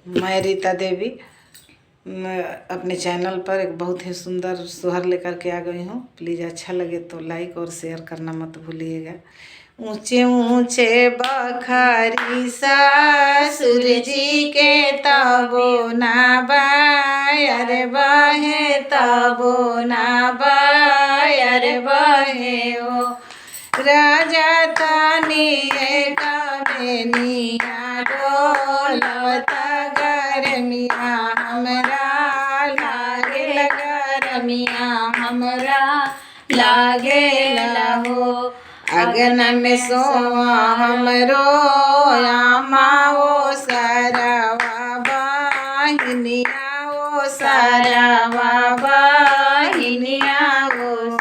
मैं रीता देवी अपने चैनल पर एक बहुत ही सुंदर सोहर लेकर के आ गई हूँ। प्लीज़ अच्छा लगे तो लाइक और शेयर करना मत भूलिएगा। ऊंचे ऊंचे बखारी ससुर जी के तबो ना बायर बहे तबो ना बायर बहे ओ राजा तानी कमेनिया डोलता गरमिया हमरा लागे गरमिया हमरा लागे लहो अगन में सोवा हमरो आमाओ सारावा बाहिनिया ओ सारावा बाहिनिया ओ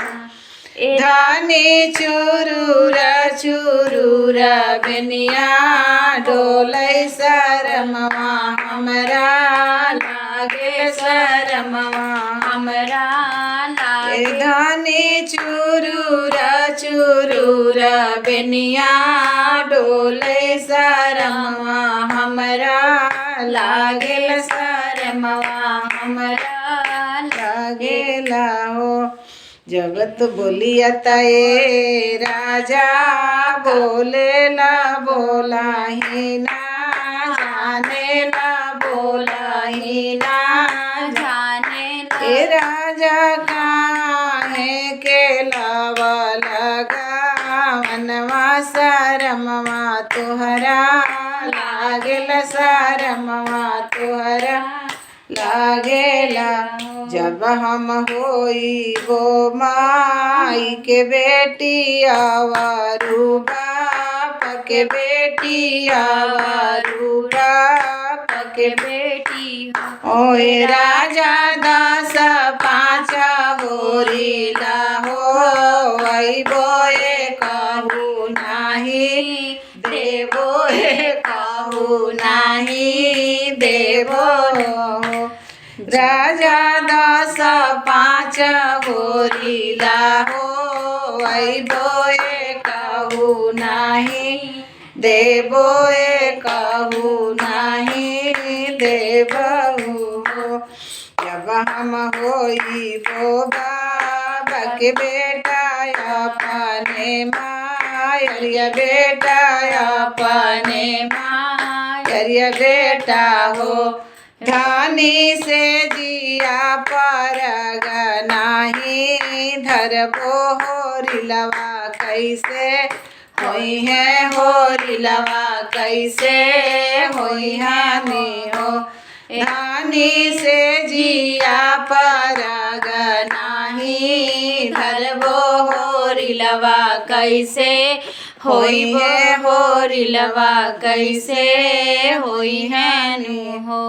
धानी चुरूरा चुरूरा बेनिया डोलै शरमवा हमरा लागे शरमवा हमरा लागे धानी चुरूरा चुरूरा बेनिया डोलै शरमवा हमरा लागे शरमवा हमरा लागे लाहो जगत बोलिया तये राजा बोलेला बोला ही ना जाने ला बोला ही ना जाने ए राजा काहे के लावा लगा मनवा शरमवा तुहरा लागेला शरमवा तुहरा लागेला जब हम होई वो माई के बेटी आवारू बाप के बेटी आवारू बाप के बेटी ओए राजा दास पाँचा होरी लाहो वही बोए कहू नाही देवो कहू नाही देवो राजा दास पाँच गोरी लाहो आई बोए कहू नाही देवोए कहू नाही देवहू जब हम होई वो बाबा के बेटा अपने मायरिया बेटा अपने मायरिया बेटा हो धानी से जिया पर नाही धरबो होरिलवा कैसे होई है होरिलवा कैसे होई हानि हो धानी से जिया पर नाही धरबो होरिलवा कैसे होई है होरिलवा कैसे होई हानि हो।